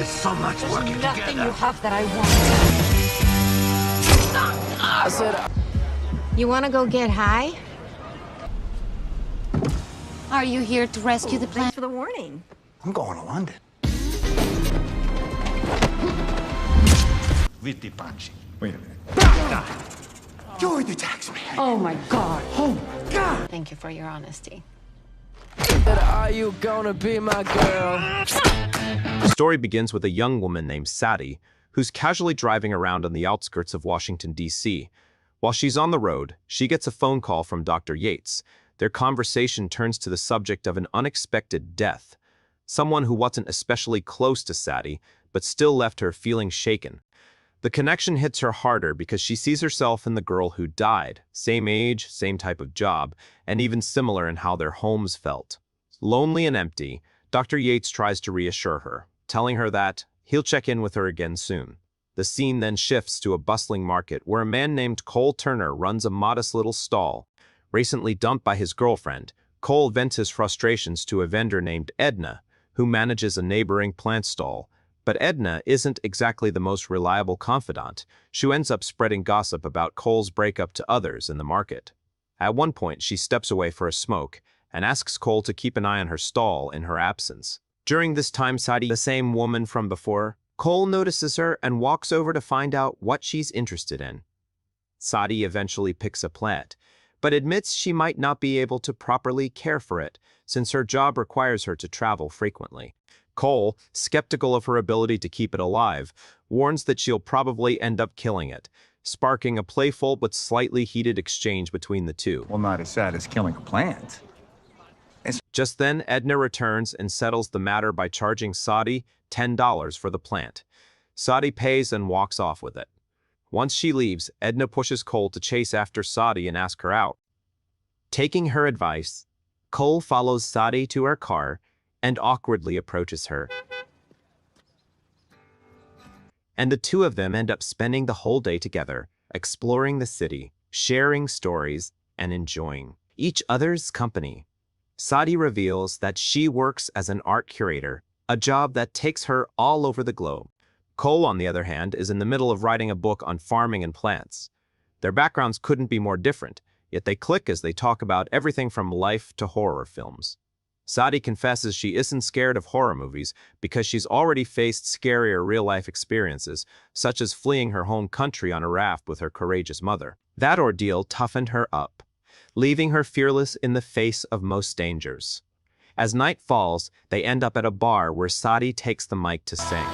There's so much working together. Nothing you have that I want. I said, You want to go get high? Are you here to rescue the plant? Thanks for the warning. I'm going to London. With the punching. Wait a minute. You're the tax man. Oh my God. Oh, God. Thank you for your honesty. are you gonna be my girl? The story begins with a young woman named Sadie, who's casually driving around on the outskirts of Washington, D.C. While she's on the road, she gets a phone call from Dr. Yates. Their conversation turns to the subject of an unexpected death. Someone who wasn't especially close to Sadie, but still left her feeling shaken. The connection hits her harder because she sees herself in the girl who died, same age, same type of job, and even similar in how their homes felt. Lonely and empty, Dr. Yates tries to reassure her, telling her that he'll check in with her again soon. The scene then shifts to a bustling market where a man named Cole Turner runs a modest little stall. Recently dumped by his girlfriend, Cole vents his frustrations to a vendor named Edna, who manages a neighboring plant stall. But Edna isn't exactly the most reliable confidant. She ends up spreading gossip about Cole's breakup to others in the market. At one point, she steps away for a smoke and asks Cole to keep an eye on her stall in her absence. During this time, Sadie, the same woman from before, Cole notices her and walks over to find out what she's interested in. Sadie eventually picks a plant, but admits she might not be able to properly care for it since her job requires her to travel frequently. Cole, skeptical of her ability to keep it alive, warns that she'll probably end up killing it, sparking a playful but slightly heated exchange between the two. Well, not as sad as killing a plant. Just then, Edna returns and settles the matter by charging Sadie $10 for the plant. Sadie pays and walks off with it. Once she leaves, Edna pushes Cole to chase after Sadie and ask her out. Taking her advice, Cole follows Sadie to her car and awkwardly approaches her. And the two of them end up spending the whole day together, exploring the city, sharing stories, and enjoying each other's company. Sadie reveals that she works as an art curator, a job that takes her all over the globe. Cole, on the other hand, is in the middle of writing a book on farming and plants. Their backgrounds couldn't be more different, yet they click as they talk about everything from life to horror films. Sadie confesses she isn't scared of horror movies because she's already faced scarier real-life experiences, such as fleeing her home country on a raft with her courageous mother. That ordeal toughened her up, leaving her fearless in the face of most dangers. As night falls, they end up at a bar where Sadie takes the mic to sing.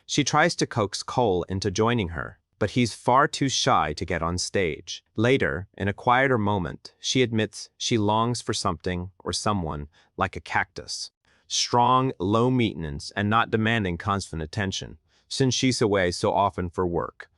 She tries to coax Cole into joining her, but he's far too shy to get on stage. Later, in a quieter moment, she admits she longs for something or someone like a cactus. Strong, low maintenance, and not demanding constant attention, since she's away so often for work.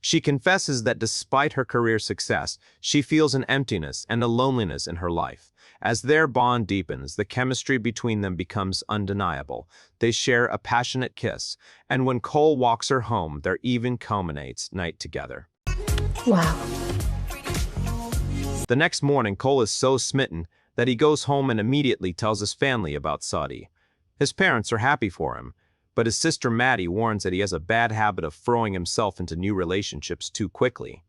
She confesses that despite her career success, she feels an emptiness and a loneliness in her life. As their bond deepens, the chemistry between them becomes undeniable. They share a passionate kiss, and when Cole walks her home, there even culminates night together. Wow. The next morning, Cole is so smitten that he goes home and immediately tells his family about Sadie. His parents are happy for him, but his sister Maddie warns that he has a bad habit of throwing himself into new relationships too quickly.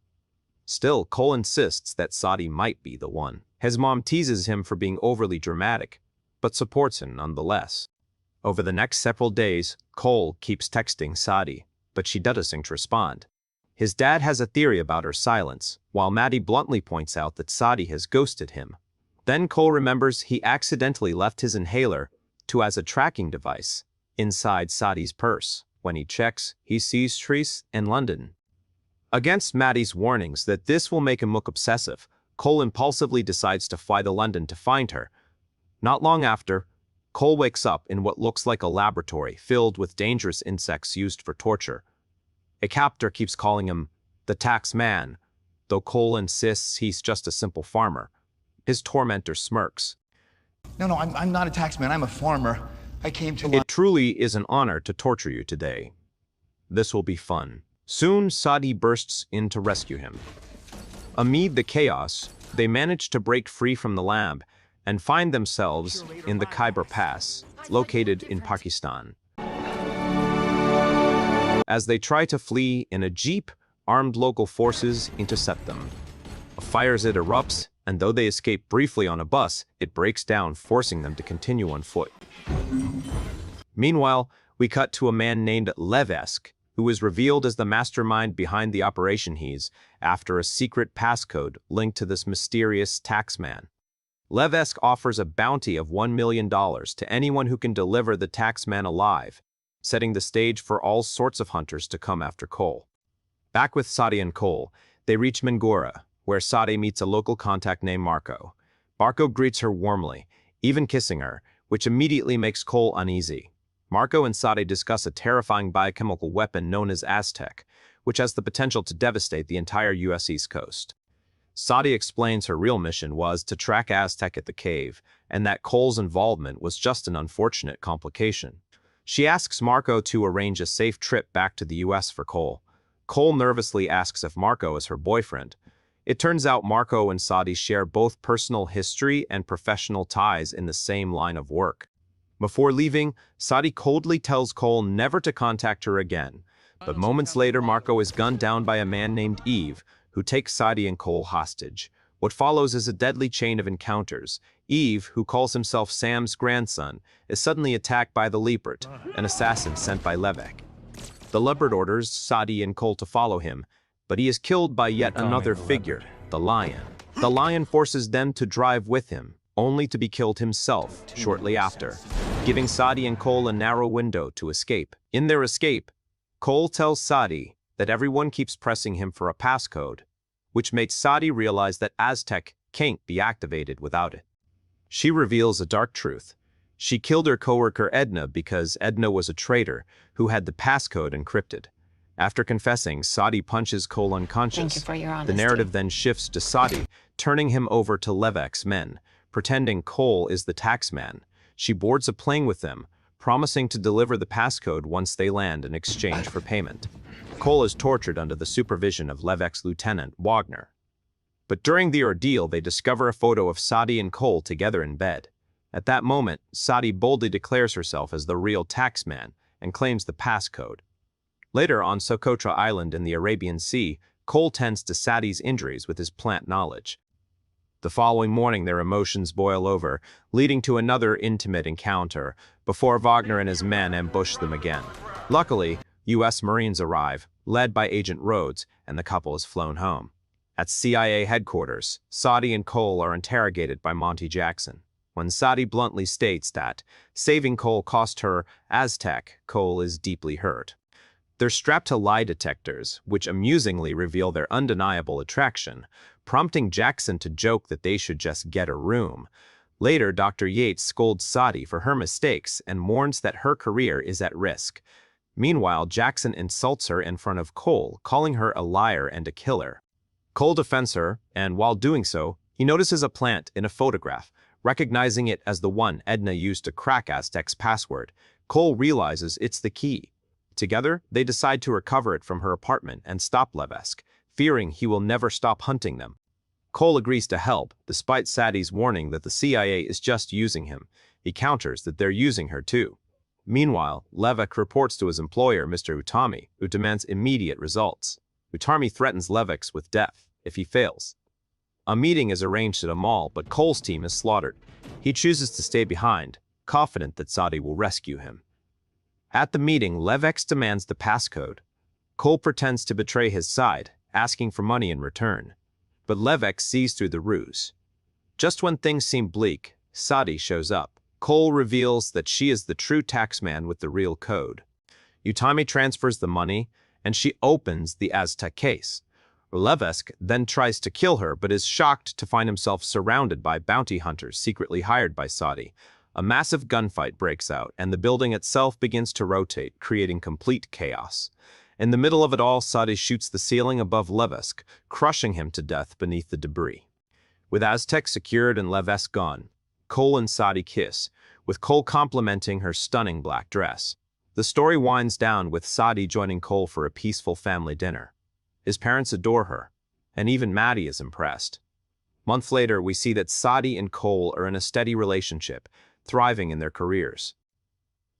Still, Cole insists that Sadie might be the one. His mom teases him for being overly dramatic, but supports him nonetheless. Over the next several days, Cole keeps texting Sadie, but she doesn't respond. His dad has a theory about her silence, while Maddie bluntly points out that Sadie has ghosted him. Then Cole remembers he accidentally left his inhaler as a tracking device inside Sadie's purse. When he checks, he sees Therese in London. Against Maddie's warnings that this will make him look obsessive, Cole impulsively decides to fly to London to find her. Not long after, Cole wakes up in what looks like a laboratory filled with dangerous insects used for torture. A captor keeps calling him the tax man, though Cole insists he's just a simple farmer. His tormentor smirks. No, I'm not a tax man. I'm a farmer. I came to... It truly is an honor to torture you today. This will be fun. Soon, Sadie bursts in to rescue him. Amid the chaos, they manage to break free from the lab and find themselves in the Khyber Pass. located in Pakistan. As they try to flee in a jeep, armed local forces intercept them. A fire zit erupts, and though they escape briefly on a bus, it breaks down, forcing them to continue on foot. Meanwhile, we cut to a man named Levesque, who is revealed as the mastermind behind the operation he's after a secret passcode linked to this mysterious taxman. Levesque offers a bounty of $1 million to anyone who can deliver the taxman alive, setting the stage for all sorts of hunters to come after Cole. Back with Sadie and Cole, they reach Mingora, where Sadie meets a local contact named Marco. Marco greets her warmly, even kissing her, which immediately makes Cole uneasy. Marco and Sadie discuss a terrifying biochemical weapon known as Aztec, which has the potential to devastate the entire U.S. East Coast. Sadie explains her real mission was to track Aztec at the cave, and that Cole's involvement was just an unfortunate complication. She asks Marco to arrange a safe trip back to the U.S. for Cole. Cole nervously asks if Marco is her boyfriend. It turns out Marco and Sadie share both personal history and professional ties in the same line of work. Before leaving, Sadie coldly tells Cole never to contact her again, but moments later Marco is gunned down by a man named Eve, who takes Sadie and Cole hostage. What follows is a deadly chain of encounters. Eve, who calls himself Sam's grandson, is suddenly attacked by the Leopard, an assassin sent by Levesque. The Leopard orders Sadie and Cole to follow him, but he is killed by yet another figure, the Lion. The Lion forces them to drive with him, only to be killed himself shortly after, giving Sadie and Cole a narrow window to escape. In their escape, Cole tells Sadie that everyone keeps pressing him for a passcode, which makes Sadie realize that Aztec can't be activated without it. She reveals a dark truth. She killed her coworker Edna because Edna was a traitor who had the passcode encrypted. After confessing, Sadie punches Cole unconscious. Thank you for your honesty. The narrative then shifts to Sadie, turning him over to Levesque's men, pretending Cole is the taxman. She boards a plane with them, promising to deliver the passcode once they land in exchange for payment. Cole is tortured under the supervision of Levesque's lieutenant, Wagner. But during the ordeal, they discover a photo of Sadie and Cole together in bed. At that moment, Sadie boldly declares herself as the real taxman and claims the passcode. Later, on Socotra Island in the Arabian Sea, Cole tends to Sadie's injuries with his plant knowledge. The following morning, their emotions boil over, leading to another intimate encounter before Wagner and his men ambush them again. Luckily, U.S. Marines arrive, led by Agent Rhodes, and the couple is flown home. At CIA headquarters, Sadie and Cole are interrogated by Monty Jackson. When Sadie bluntly states that saving Cole cost her Aztec, Cole is deeply hurt. They're strapped to lie detectors, which amusingly reveal their undeniable attraction, prompting Jackson to joke that they should just get a room. Later, Dr. Yates scolds Sadie for her mistakes and warns that her career is at risk. Meanwhile, Jackson insults her in front of Cole, calling her a liar and a killer. Cole defends her, and while doing so, he notices a plant in a photograph, recognizing it as the one Edna used to crack Aztec's password. Cole realizes it's the key. Together, they decide to recover it from her apartment and stop Levesque, fearing he will never stop hunting them. Cole agrees to help, despite Sadie's warning that the CIA is just using him. He counters that they're using her too. Meanwhile, Levesque reports to his employer, Mr. Utami, who demands immediate results. Utami threatens Levesque with death if he fails. A meeting is arranged at a mall, but Cole's team is slaughtered. He chooses to stay behind, confident that Sadie will rescue him. At the meeting, Levesque demands the passcode. Cole pretends to betray his side, asking for money in return. But Levesque sees through the ruse. Just when things seem bleak, Sadie shows up. Cole reveals that she is the true taxman with the real code. Utami transfers the money, and she opens the Aztec case. Levesque then tries to kill her, but is shocked to find himself surrounded by bounty hunters secretly hired by Sadie. A massive gunfight breaks out, and the building itself begins to rotate, creating complete chaos. In the middle of it all, Sadie shoots the ceiling above Levesque, crushing him to death beneath the debris. With Aztec secured and Levesque gone, Cole and Sadie kiss, with Cole complimenting her stunning black dress. The story winds down with Sadie joining Cole for a peaceful family dinner. His parents adore her, and even Maddie is impressed. Months later, we see that Sadie and Cole are in a steady relationship, thriving in their careers.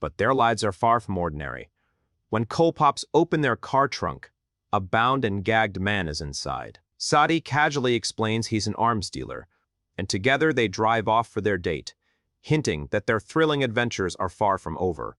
but their lives are far from ordinary. When Cole Pops open their car trunk, a bound and gagged man is inside. Sadie casually explains he's an arms dealer, and together they drive off for their date, hinting that their thrilling adventures are far from over.